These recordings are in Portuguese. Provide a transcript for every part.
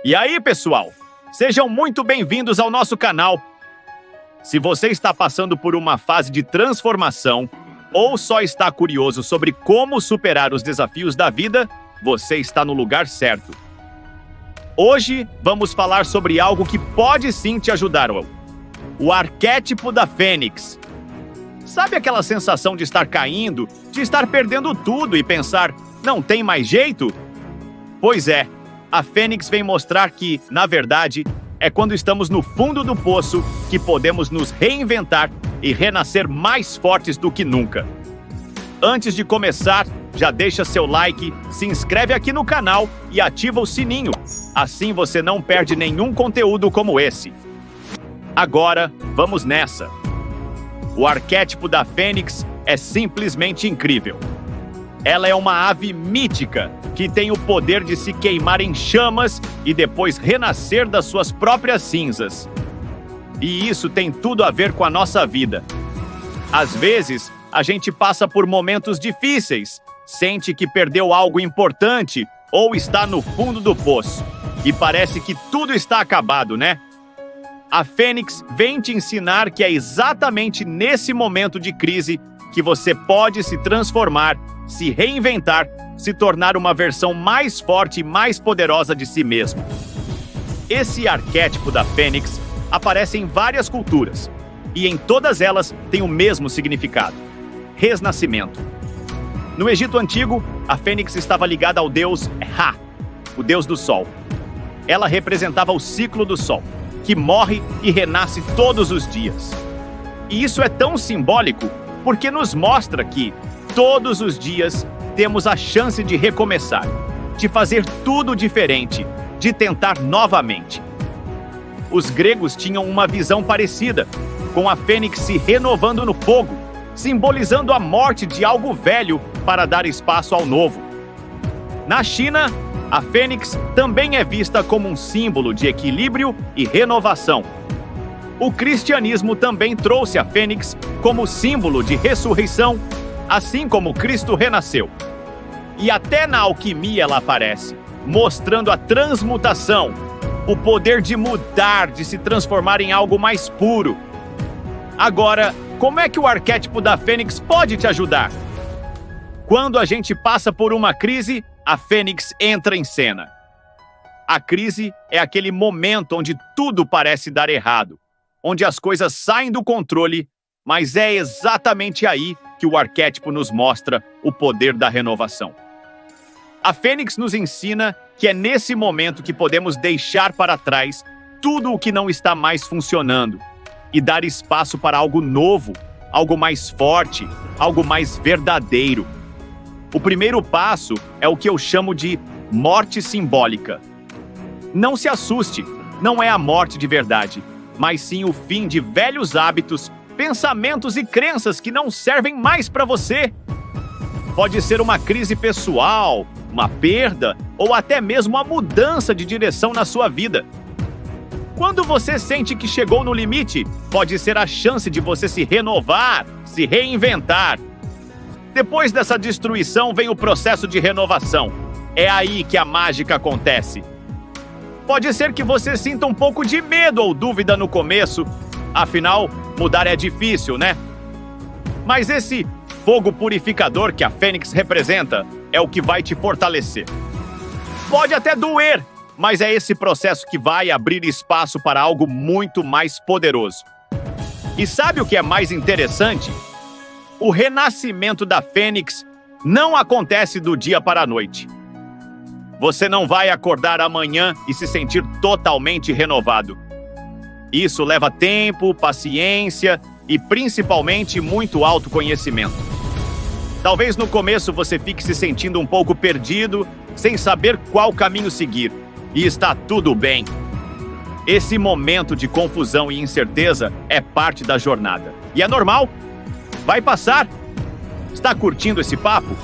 E aí, pessoal? Sejam muito bem-vindos ao nosso canal. Se você está passando por uma fase de transformação ou só está curioso sobre como superar os desafios da vida, você está no lugar certo. Hoje vamos falar sobre algo que pode sim te ajudar, o arquétipo da Fênix. Sabe aquela sensação de estar caindo, de estar perdendo tudo e pensar, não tem mais jeito? Pois é, a Fênix vem mostrar que, na verdade, é quando estamos no fundo do poço que podemos nos reinventar e renascer mais fortes do que nunca. Antes de começar, já deixa seu like, se inscreve aqui no canal e ativa o sininho. Assim você não perde nenhum conteúdo como esse. Agora, vamos nessa. O arquétipo da Fênix é simplesmente incrível. Ela é uma ave mítica que tem o poder de se queimar em chamas e depois renascer das suas próprias cinzas. E isso tem tudo a ver com a nossa vida. Às vezes, a gente passa por momentos difíceis, sente que perdeu algo importante ou está no fundo do poço. E parece que tudo está acabado, né? A Fênix vem te ensinar que é exatamente nesse momento de crise que você pode se transformar, se reinventar, se tornar uma versão mais forte e mais poderosa de si mesmo. Esse arquétipo da Fênix aparece em várias culturas, e em todas elas tem o mesmo significado: renascimento. No Egito Antigo, a Fênix estava ligada ao deus Ra, o deus do sol. Ela representava o ciclo do sol, que morre e renasce todos os dias. E isso é tão simbólico porque nos mostra que, todos os dias, temos a chance de recomeçar, de fazer tudo diferente, de tentar novamente. Os gregos tinham uma visão parecida, com a Fênix se renovando no fogo, simbolizando a morte de algo velho para dar espaço ao novo. Na China, a Fênix também é vista como um símbolo de equilíbrio e renovação. O cristianismo também trouxe a Fênix como símbolo de ressurreição, assim como Cristo renasceu. E até na alquimia ela aparece, mostrando a transmutação, o poder de mudar, de se transformar em algo mais puro. Agora, como é que o arquétipo da Fênix pode te ajudar? Quando a gente passa por uma crise, a Fênix entra em cena. A crise é aquele momento onde tudo parece dar errado, onde as coisas saem do controle, mas é exatamente aí que o arquétipo nos mostra o poder da renovação. A Fênix nos ensina que é nesse momento que podemos deixar para trás tudo o que não está mais funcionando e dar espaço para algo novo, algo mais forte, algo mais verdadeiro. O primeiro passo é o que eu chamo de morte simbólica. Não se assuste, não é a morte de verdade, mas sim o fim de velhos hábitos, pensamentos e crenças que não servem mais para você. Pode ser uma crise pessoal, uma perda ou até mesmo uma mudança de direção na sua vida. Quando você sente que chegou no limite, pode ser a chance de você se renovar, se reinventar. Depois dessa destruição vem o processo de renovação. É aí que a mágica acontece. Pode ser que você sinta um pouco de medo ou dúvida no começo, afinal, mudar é difícil, né? Mas esse fogo purificador que a Fênix representa é o que vai te fortalecer. Pode até doer, mas é esse processo que vai abrir espaço para algo muito mais poderoso. E sabe o que é mais interessante? O renascimento da Fênix não acontece do dia para a noite. Você não vai acordar amanhã e se sentir totalmente renovado. Isso leva tempo, paciência e principalmente muito autoconhecimento. Talvez no começo você fique se sentindo um pouco perdido, sem saber qual caminho seguir. E está tudo bem. Esse momento de confusão e incerteza é parte da jornada. E é normal. Vai passar. Está curtindo esse papo?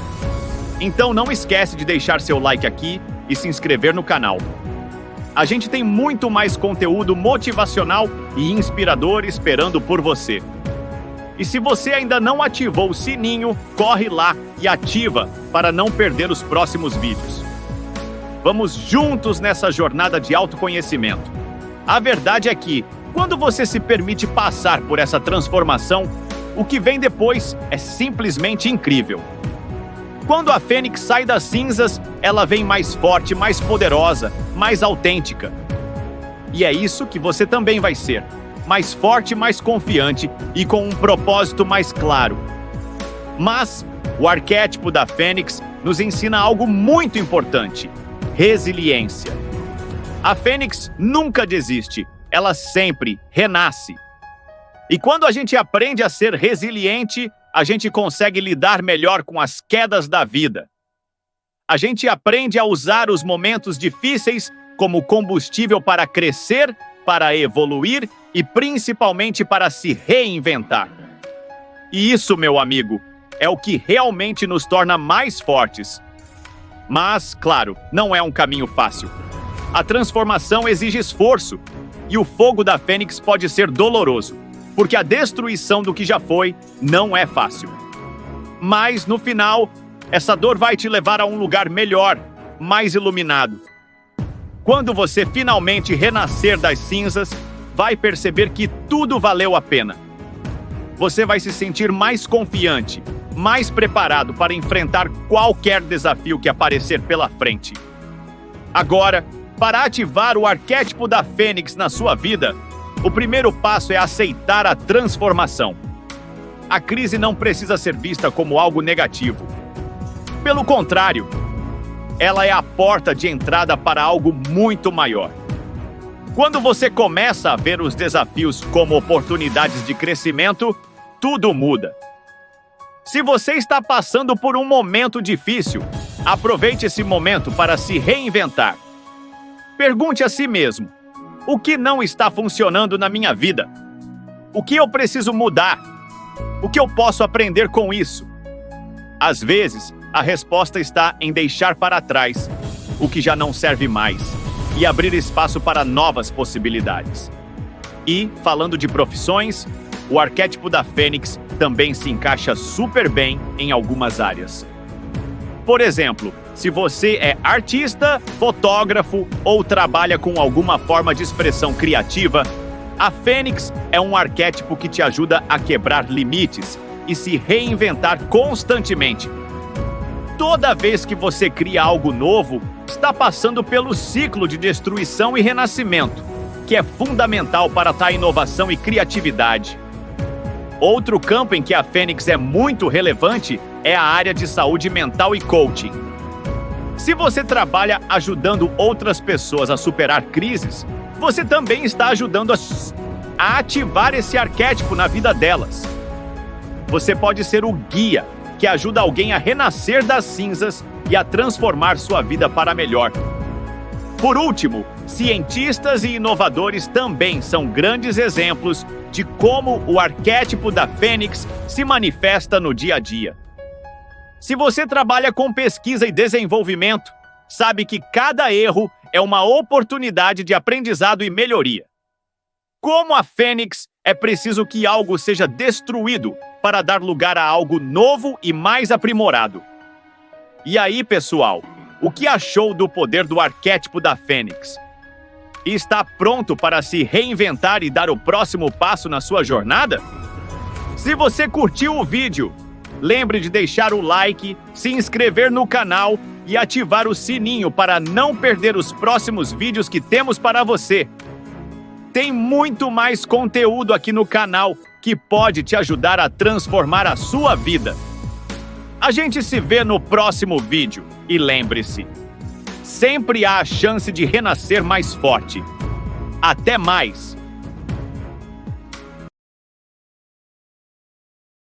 Então não esquece de deixar seu like aqui e se inscrever no canal. A gente tem muito mais conteúdo motivacional e inspirador esperando por você. E se você ainda não ativou o sininho, corre lá e ativa para não perder os próximos vídeos. Vamos juntos nessa jornada de autoconhecimento. A verdade é que, quando você se permite passar por essa transformação, o que vem depois é simplesmente incrível. Quando a Fênix sai das cinzas, ela vem mais forte, mais poderosa, mais autêntica. E é isso que você também vai ser. Mais forte, mais confiante e com um propósito mais claro. Mas o arquétipo da Fênix nos ensina algo muito importante: resiliência. A Fênix nunca desiste, ela sempre renasce. E quando a gente aprende a ser resiliente, a gente consegue lidar melhor com as quedas da vida. A gente aprende a usar os momentos difíceis como combustível para crescer, para evoluir e principalmente para se reinventar. E isso, meu amigo, é o que realmente nos torna mais fortes. Mas, claro, não é um caminho fácil. A transformação exige esforço, e o fogo da Fênix pode ser doloroso, porque a destruição do que já foi não é fácil. Mas, no final, essa dor vai te levar a um lugar melhor, mais iluminado. Quando você finalmente renascer das cinzas, vai perceber que tudo valeu a pena. Você vai se sentir mais confiante, mais preparado para enfrentar qualquer desafio que aparecer pela frente. Agora, para ativar o arquétipo da Fênix na sua vida, o primeiro passo é aceitar a transformação. A crise não precisa ser vista como algo negativo. Pelo contrário, ela é a porta de entrada para algo muito maior. Quando você começa a ver os desafios como oportunidades de crescimento, tudo muda. Se você está passando por um momento difícil, aproveite esse momento para se reinventar. Pergunte a si mesmo: o que não está funcionando na minha vida? O que eu preciso mudar? O que eu posso aprender com isso? Às vezes, a resposta está em deixar para trás o que já não serve mais e abrir espaço para novas possibilidades. E, falando de profissões, o arquétipo da Fênix também se encaixa super bem em algumas áreas. Por exemplo, se você é artista, fotógrafo ou trabalha com alguma forma de expressão criativa, a Fênix é um arquétipo que te ajuda a quebrar limites e se reinventar constantemente. Toda vez que você cria algo novo, está passando pelo ciclo de destruição e renascimento, que é fundamental para a inovação e criatividade. Outro campo em que a Fênix é muito relevante é a área de saúde mental e coaching. Se você trabalha ajudando outras pessoas a superar crises, você também está ajudando a ativar esse arquétipo na vida delas. Você pode ser o guia que ajuda alguém a renascer das cinzas e a transformar sua vida para melhor. Por último, cientistas e inovadores também são grandes exemplos de como o arquétipo da Fênix se manifesta no dia a dia. Se você trabalha com pesquisa e desenvolvimento, sabe que cada erro é uma oportunidade de aprendizado e melhoria. Como a Fênix, é preciso que algo seja destruído para dar lugar a algo novo e mais aprimorado. E aí, pessoal, o que achou do poder do arquétipo da Fênix? Está pronto para se reinventar e dar o próximo passo na sua jornada? Se você curtiu o vídeo, lembre de deixar o like, se inscrever no canal e ativar o sininho para não perder os próximos vídeos que temos para você. Tem muito mais conteúdo aqui no canal que pode te ajudar a transformar a sua vida. A gente se vê no próximo vídeo e lembre-se, sempre há a chance de renascer mais forte. Até mais!